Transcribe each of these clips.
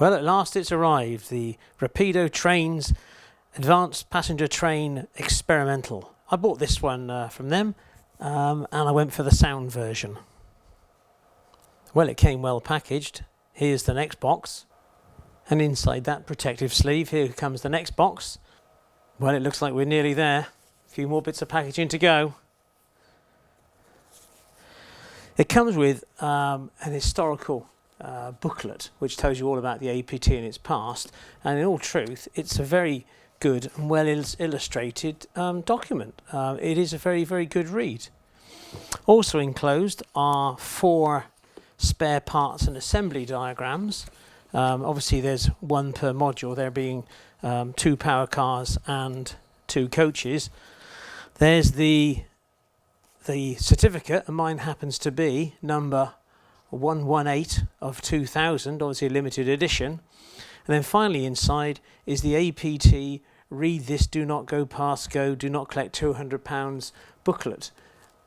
Well, at last it's arrived, the Rapido Trains Advanced Passenger Train Experimental. I bought this one from them, and I went for the sound version. Well, it came well packaged. Here's the next box, and inside that protective sleeve, here comes the next box. Well, it looks like we're nearly there. A few more bits of packaging to go. It comes with an historical booklet which tells you all about the APT in its past, and in all truth it's a very good and well illustrated document. It is a very, very good read. Also enclosed are 4 spare parts and assembly diagrams. Obviously there's one per module, there being 2 power cars and 2 coaches. There's the certificate, and mine happens to be number 118 of 2000, obviously a limited edition. And then finally inside is the APT Read This, Do Not Go Past Go, Do Not Collect £200 booklet.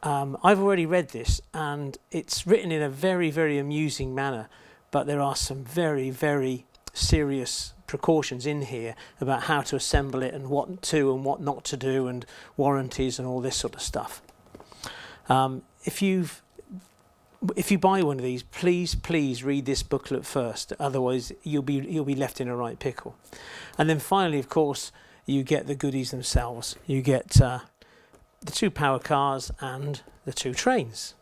I've already read this, and it's written in a very, very amusing manner, but there are some very, very serious precautions in here about how to assemble it and what to and what not to do, and warranties and all this sort of stuff. If you buy one of these, please read this booklet first. Otherwise, you'll be left in a right pickle. And then finally, of course, you get the goodies themselves. You get the 2 power cars and the 2 trains.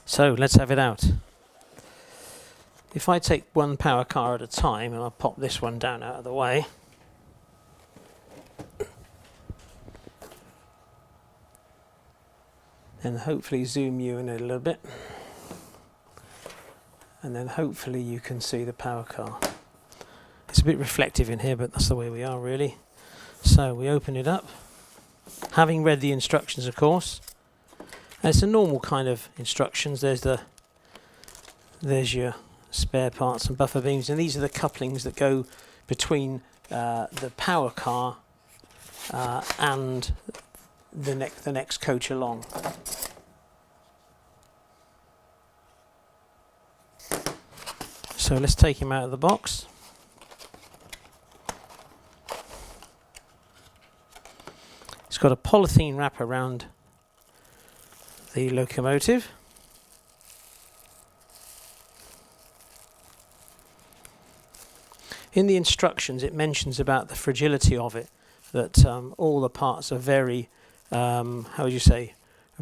So let's have it out. If I take one power car at a time, and I'll pop this one down out of the way. And hopefully zoom you in a little bit, and then hopefully you can see the power car. It's a bit reflective in here, but that's the way we are really. So we open it up, having read the instructions of course, and it's a normal kind of instructions. There's your spare parts and buffer beams, and these are the couplings that go between the power car and the next coach along. So let's take him out of the box. It's got a polythene wrap around the locomotive. In the instructions it mentions about the fragility of it, that all the parts are very how would you say,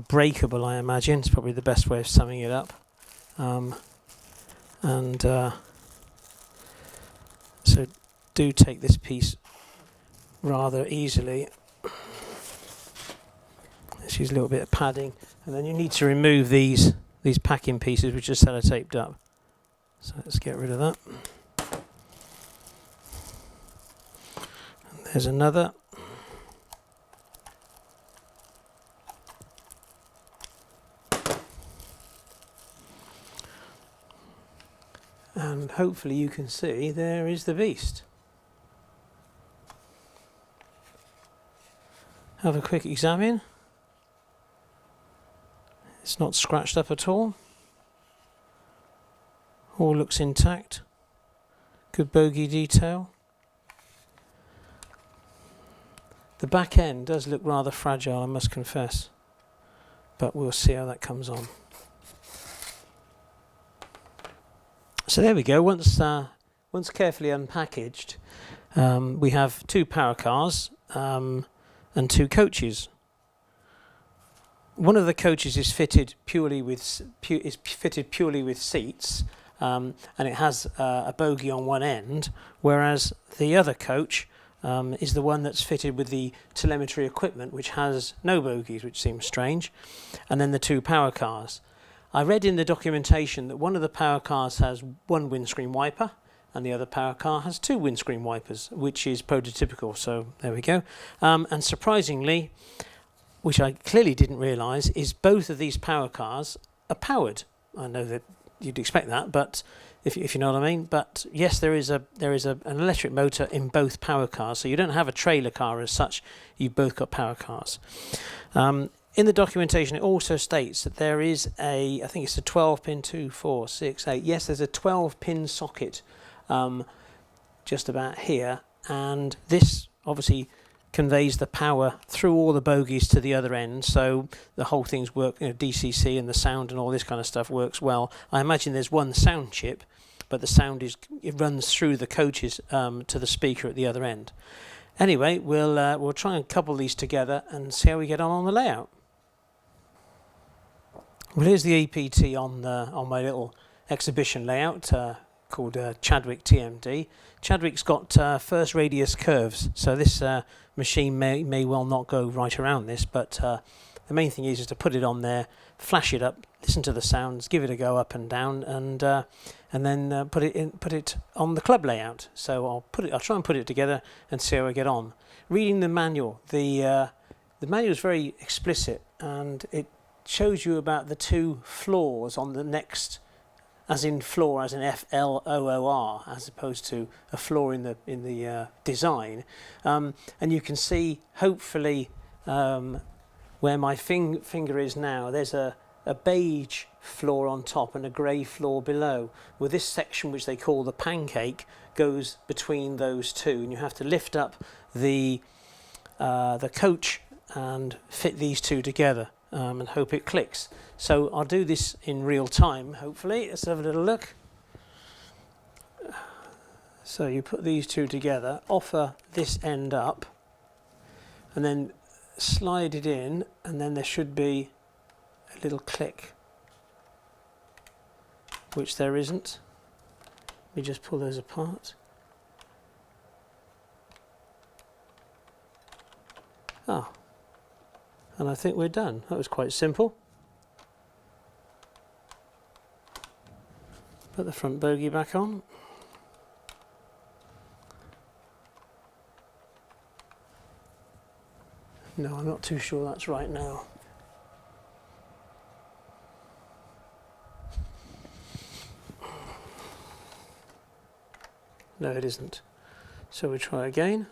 breakable, I imagine. It's probably the best way of summing it up. So do take this piece rather easily. Let's use a little bit of padding, and then you need to remove these packing pieces which are sellotaped up. So let's get rid of that. And there's another. And hopefully you can see there is the beast. Have a quick examine. It's not scratched up at all. All looks intact. Good bogie detail. The back end does look rather fragile, I must confess, but we'll see how that comes on. So there we go. Once carefully unpackaged, we have 2 power cars and 2 coaches. One of the coaches is fitted purely with seats, and it has a bogie on one end, whereas the other coach is the one that's fitted with the telemetry equipment, which has no bogies, which seems strange, and then the 2 power cars. I read in the documentation that one of the power cars has 1 windscreen wiper and the other power car has 2 windscreen wipers, which is prototypical, so there we go. And surprisingly, which I clearly didn't realise, is both of these power cars are powered. I know that you'd expect that, but if you know what I mean. But yes, there is an electric motor in both power cars, so you don't have a trailer car as such, you've both got power cars. In the documentation, it also states that there is I think it's a 12-pin, 2, 4, 6, 8. Yes, there's a 12-pin socket just about here, and this obviously conveys the power through all the bogies to the other end, so the whole thing's work, DCC and the sound and all this kind of stuff works well. I imagine there's one sound chip, but the sound it runs through the coaches to the speaker at the other end. Anyway, we'll try and couple these together and see how we get on the layout. Well, here's the APT on my little exhibition layout called Chadwick TMD. Chadwick's got first radius curves, so this machine may well not go right around this, but the main thing is to put it on there, flash it up, listen to the sounds, give it a go up and down, and then put it on the club layout. So I'll try and put it together and see how I get on. Reading the manual, the manual is very explicit, and it shows you about the two floors on the next, as in floor, as in FLOOR, as opposed to a floor in the design, and you can see hopefully where my finger is now. There's a beige floor on top and a grey floor below. Well, this section, which they call the pancake, goes between those two, and you have to lift up the coach and fit these two together. And hope it clicks. So I'll do this in real time, hopefully. Let's have a little look. So you put these two together, offer this end up, and then slide it in, and then there should be a little click, which there isn't. Let me just pull those apart. Oh. And I think we're done. That was quite simple. Put the front bogie back on. No, I'm not too sure that's right now. No, it isn't. So we try again.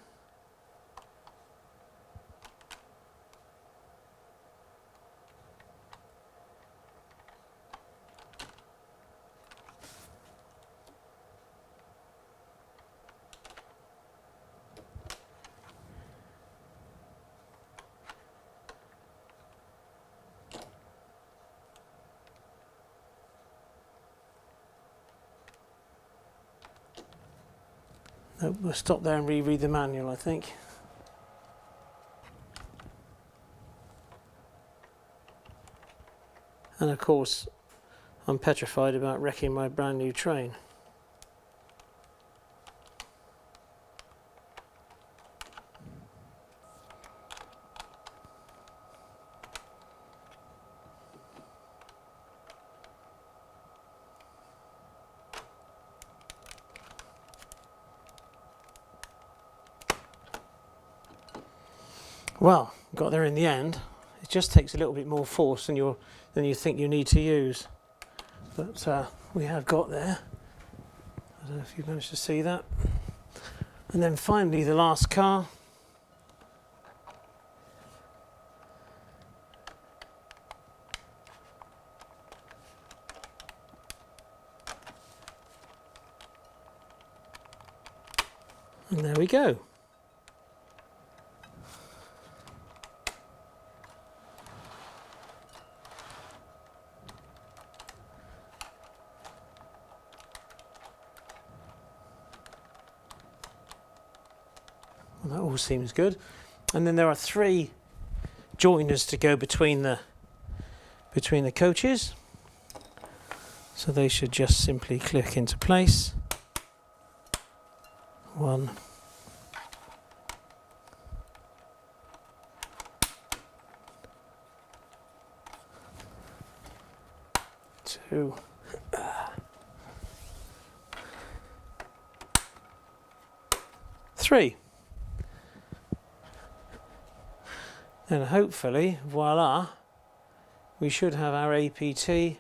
We'll stop there and reread the manual, I think. And of course, I'm petrified about wrecking my brand new train. Well, got there in the end. It just takes a little bit more force than you think you need to use, but we have got there. I don't know if you managed to see that. And then finally, the last car. And there we go. Well, that all seems good. And then there are 3 joiners to go between the coaches. So they should just simply click into place. 1. 2. 3. And hopefully, voila, we should have our APT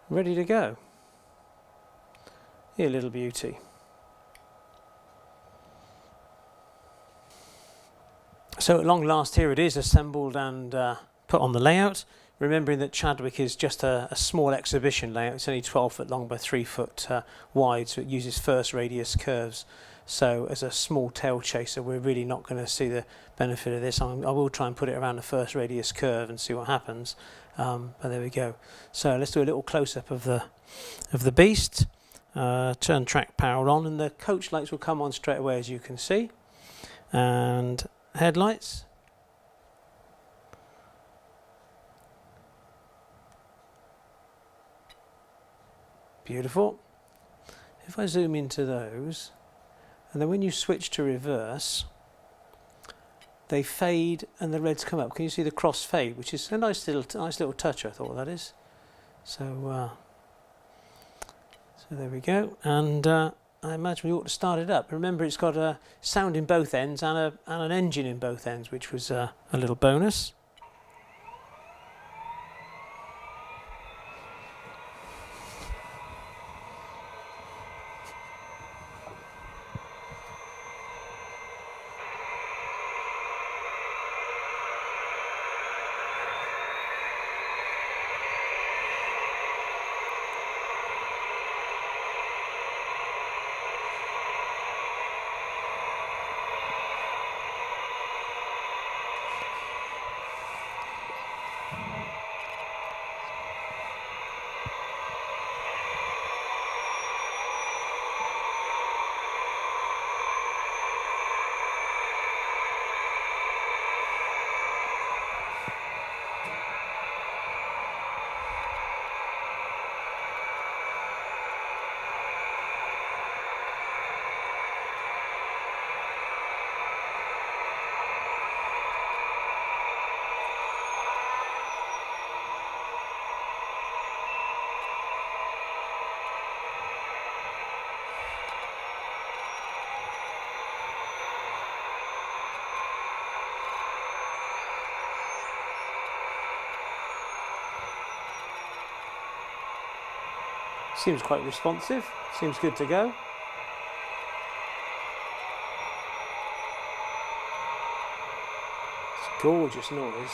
ready to go. Here, little beauty. So at long last, here it is, assembled and put on the layout, remembering that Chadwick is just a small exhibition layout. It's only 12 foot long by 3 foot wide, so it uses first radius curves. So as a small tail chaser, we're really not going to see the benefit of this. I will try and put it around the first radius curve and see what happens. But there we go. So let's do a little close-up of the beast. Turn track power on, and the coach lights will come on straight away, as you can see. And headlights. Beautiful. If I zoom into those, and then when you switch to reverse, they fade and the reds come up. Can you see the cross fade, which is a nice little touch, I thought that is. So there we go. And I imagine we ought to start it up. Remember, it's got a sound in both ends and an engine in both ends, which was a little bonus. Seems quite responsive, seems good to go. It's a gorgeous noise.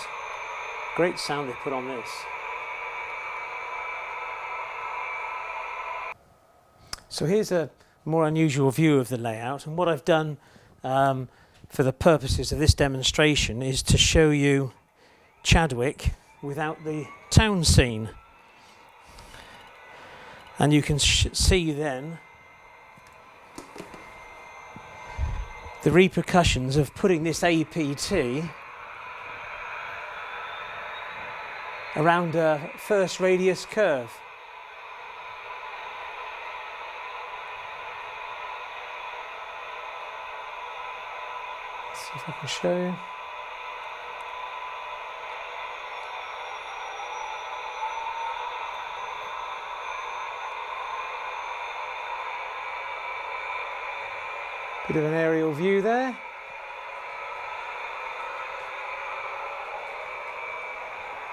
Great sound they put on this. So here's a more unusual view of the layout, and what I've done for the purposes of this demonstration is to show you Chadwick without the town scene. And you can see then the repercussions of putting this APT around a first radius curve. Let's see if I can show you. Bit of an aerial view there.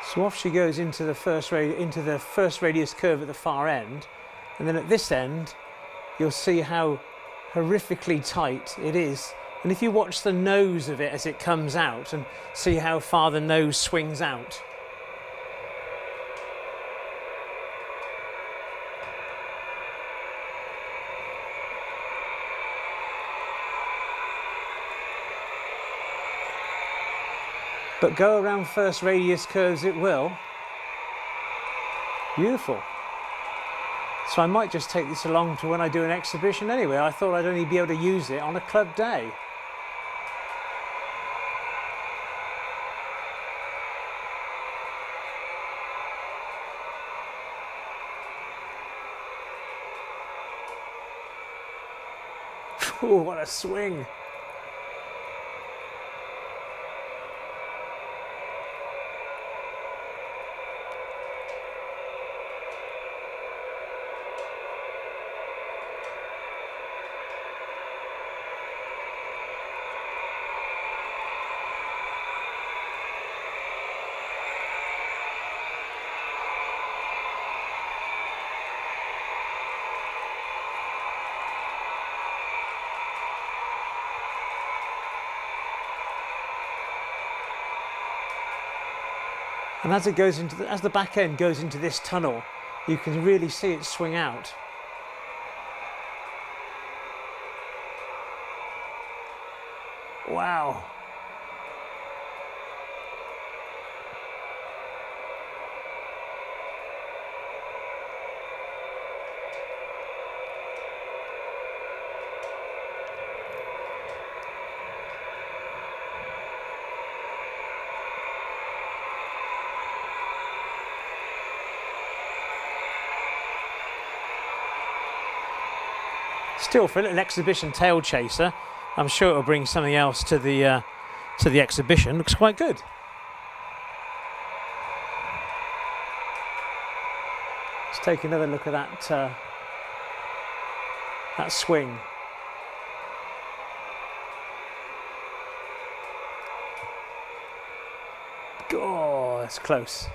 So off she goes into the first radius curve at the far end, and then at this end you'll see how horrifically tight it is. And if you watch the nose of it as it comes out and see how far the nose swings out. But go around first radius curves it will. Beautiful. So I might just take this along to when I do an exhibition anyway. I thought I'd only be able to use it on a club day. Ooh, what a swing. And as it goes into as the back end goes into this tunnel, you can really see it swing out. Wow. Still, for an exhibition tail chaser, I'm sure it'll bring something else to the exhibition. Looks quite good. Let's take another look at that swing. Oh, that's close.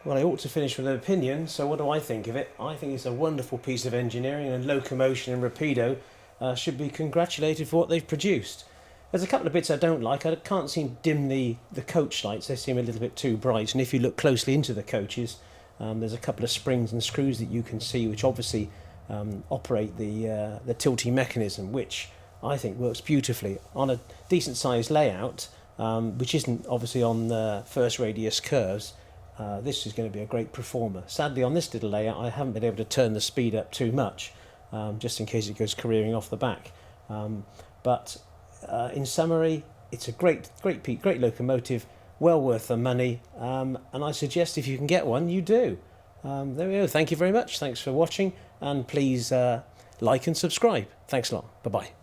Well, I ought to finish with an opinion, so what do I think of it? I think it's a wonderful piece of engineering, and Locomotion and Rapido should be congratulated for what they've produced. There's a couple of bits I don't like. I can't seem to dim the coach lights. They seem a little bit too bright, and if you look closely into the coaches, there's a couple of springs and screws that you can see which obviously operate the tilting mechanism, which I think works beautifully on a decent sized layout, which isn't obviously on the first radius curves. This is going to be a great performer. Sadly, on this little layout, I haven't been able to turn the speed up too much, just in case it goes careering off the back. But in summary, it's a great locomotive, well worth the money, and I suggest if you can get one, you do. There we go. Thank you very much. Thanks for watching, and please like and subscribe. Thanks a lot. Bye-bye.